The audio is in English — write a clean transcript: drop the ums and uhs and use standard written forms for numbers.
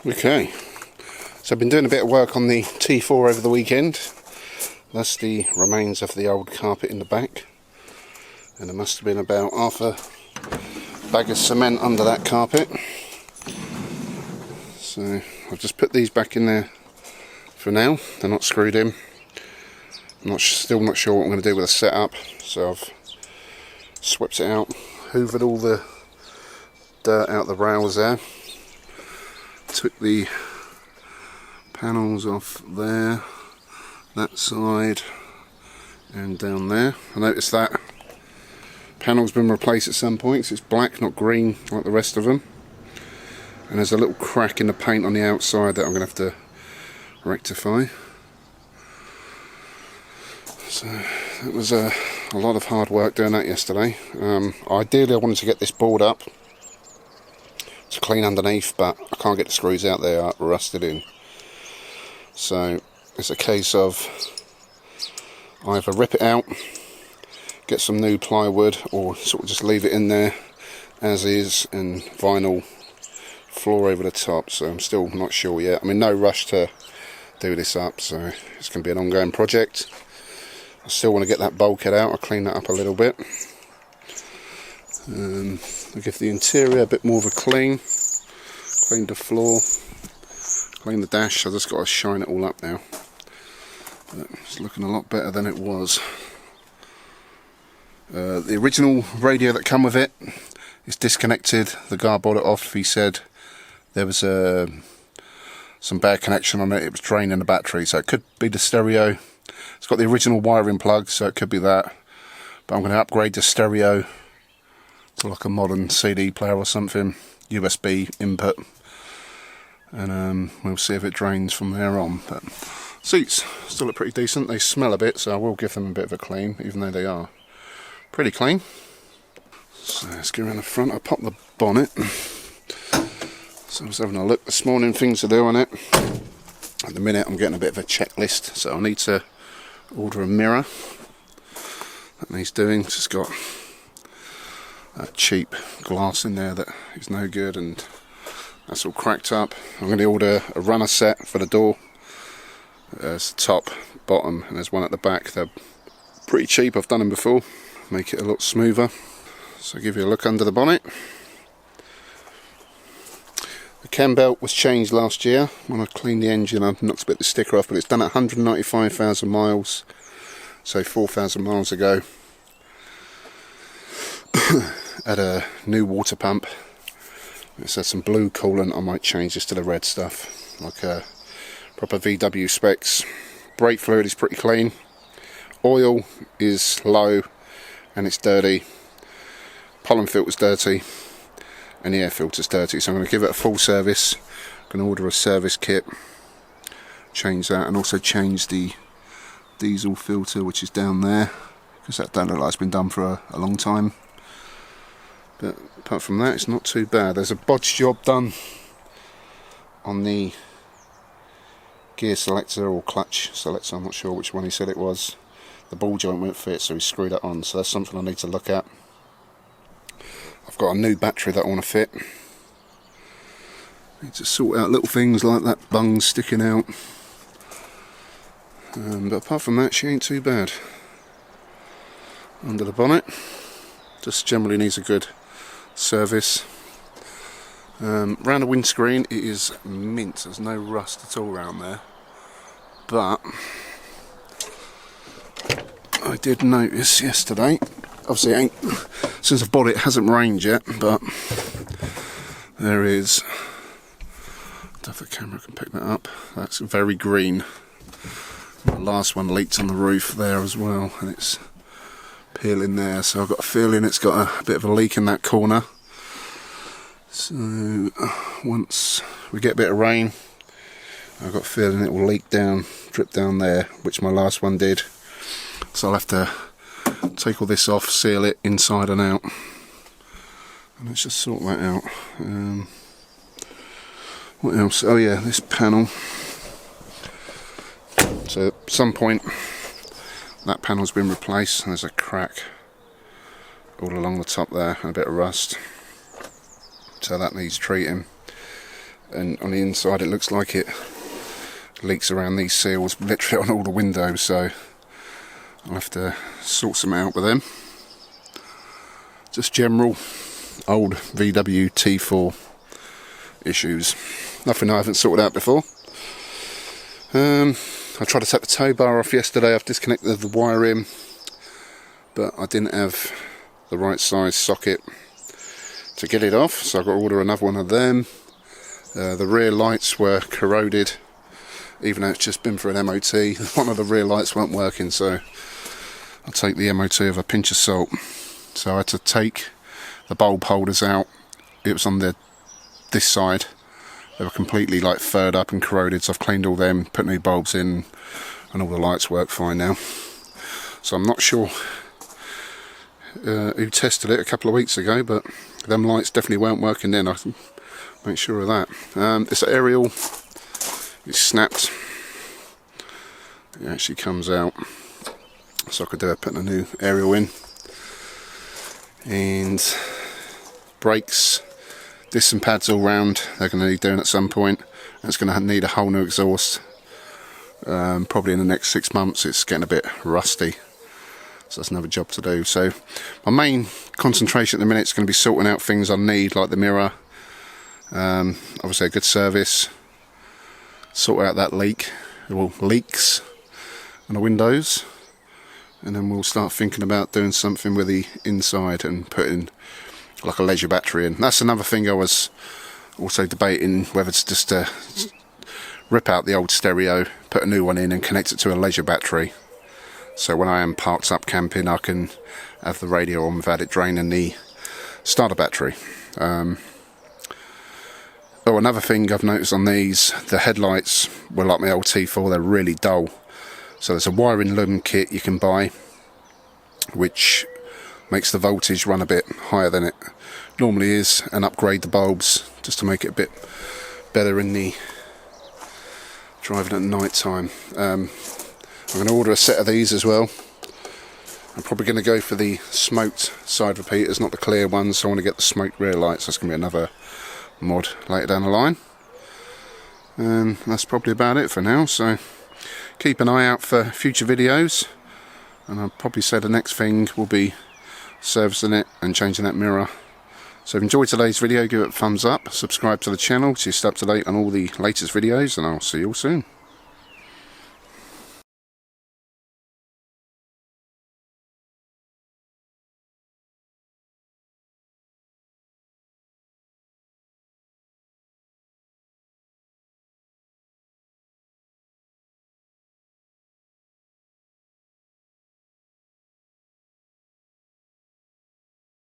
Okay, so I've been doing a bit of work on the T4 over the weekend. That's the remains of the old carpet in the back, and there must have been about half a bag of cement under that carpet. So I've just put these back in there for now. They're not screwed in. Still not sure what I'm going to do with the setup, so I've swept it out, hoovered all the dirt out the rails there, took the panels off there, that side and down there. I noticed that panel's been replaced at some points. It's black, not green like the rest of them, and there's a little crack in the paint on the outside that I'm going to have to rectify. So it was a lot of hard work doing that yesterday. Ideally I wanted to get this board up to clean underneath, but I can't get the screws out, they are rusted in. So it's a case of either rip it out, get some new plywood, or sort of just leave it in there as is and vinyl floor over the top. So I'm still not sure yet. I'm in no rush to do this up, so it's going to be an ongoing project. I still want to get that bulkhead out. I'll clean that up a little bit. I'll give the interior a bit more of a clean. Clean the floor, clean the dash. I just got to shine it all up now. But it's looking a lot better than it was. The original radio that come with it is disconnected. The guy bought it off. He said there was some bad connection on it. It was draining the battery, so it could be the stereo. It's got the original wiring plug, so it could be that. But I'm going to upgrade the stereo to like a modern CD player or something, USB input, and we'll see if it drains from there on. But seats still look pretty decent. They smell a bit, so I will give them a bit of a clean, even though they are pretty clean. So let's go around the front. I popped the bonnet. So I was having a look this morning, things to do on it. At the minute I'm getting a bit of a checklist, so I need to order a mirror. That needs doing. It's just got that cheap glass in there that is no good, and that's all cracked up. I'm going to order a runner set for the door. There's the top, bottom, and there's one at the back. They're pretty cheap. I've done them before. Make it a lot smoother. So I'll give you a look under the bonnet. The cam belt was changed last year. When I cleaned the engine, I knocked a bit of the sticker off, but it's done at 195,000 miles, so 4,000 miles ago. Had a new water pump. It says some blue coolant. I might change this to the red stuff, like a proper VW specs. Brake fluid is pretty clean. Oil is low and it's dirty. Pollen filter's dirty. And the air filter's dirty, so I'm going to give it a full service. I'm going to order a service kit, change that, and also change the diesel filter, which is down there, because that don't look like it's been done for a long time. But apart from that, it's not too bad. There's a bodge job done on the gear selector or clutch selector, I'm not sure which one he said it was. The ball joint won't fit, so he screwed it on, so that's something I need to look at. I've got a new battery that I want to fit. Need to sort out little things like that bung sticking out. But apart from that, she ain't too bad. Under the bonnet, just generally needs a good service. Round the windscreen, it is mint. There's no rust at all around there. But I did notice yesterday, obviously it ain't, since I've bought it, it hasn't rained yet, but there is, I don't know if the camera can pick that up, that's very green. The last one leaked on the roof there as well, and it's peeling there, so I've got a feeling it's got a bit of a leak in that corner. So once we get a bit of rain, I've got a feeling it will leak down, drip down there, which my last one did. So I'll have to take all this off, seal it inside and out, and let's just sort that out. What else? Oh yeah, this panel. So at some point that panel's been replaced, and there's a crack all along the top there and a bit of rust, so that needs treating. and on the inside it looks like it leaks around these seals, literally on all the windows, so I'll have to sort some out with them. Just general old VW T4 issues, nothing I haven't sorted out before. I tried to take the tow bar off yesterday. I've disconnected the wiring, but I didn't have the right size socket to get it off, so I've got to order another one of them. The rear lights were corroded, even though it's just been for an MOT. One of the rear lights weren't working, so I'll take the MOT with a pinch of salt. So I had to take the bulb holders out. It was on this side. They were completely like furred up and corroded, so I've cleaned all them, put new bulbs in, and all the lights work fine now. So I'm not sure who tested it a couple of weeks ago, but them lights definitely weren't working then. I can make sure of that. This aerial is snapped. It actually comes out, so I could do it putting a new aerial in. And brakes, disc and pads all round, they're going to need doing at some point. And it's going to need a whole new exhaust, probably in the next 6 months. It's getting a bit rusty, so that's another job to do. So my main concentration at the minute is going to be sorting out things I need, like the mirror, obviously a good service, sort out that leaks on the windows, and then we'll start thinking about doing something with the inside and putting like a leisure battery in. That's another thing I was also debating, whether to just rip out the old stereo, put a new one in and connect it to a leisure battery, so when I am parked up camping I can have the radio on without it draining the starter battery. Oh, another thing I've noticed on these, the headlights were like my old T4, they're really dull. So there's a wiring loom kit you can buy, which makes the voltage run a bit higher than it normally is, and upgrade the bulbs just to make it a bit better in the driving at night time. I'm going to order a set of these as well. I'm probably going to go for the smoked side repeaters, not the clear ones, so I want to get the smoked rear lights. That's going to be another mod later down the line. And that's probably about it for now, so keep an eye out for future videos, and I'll probably say the next thing will be servicing it and changing that mirror. So if you enjoyed today's video, give it a thumbs up, subscribe to the channel so you're up to date on all the latest videos, and I'll see you all soon.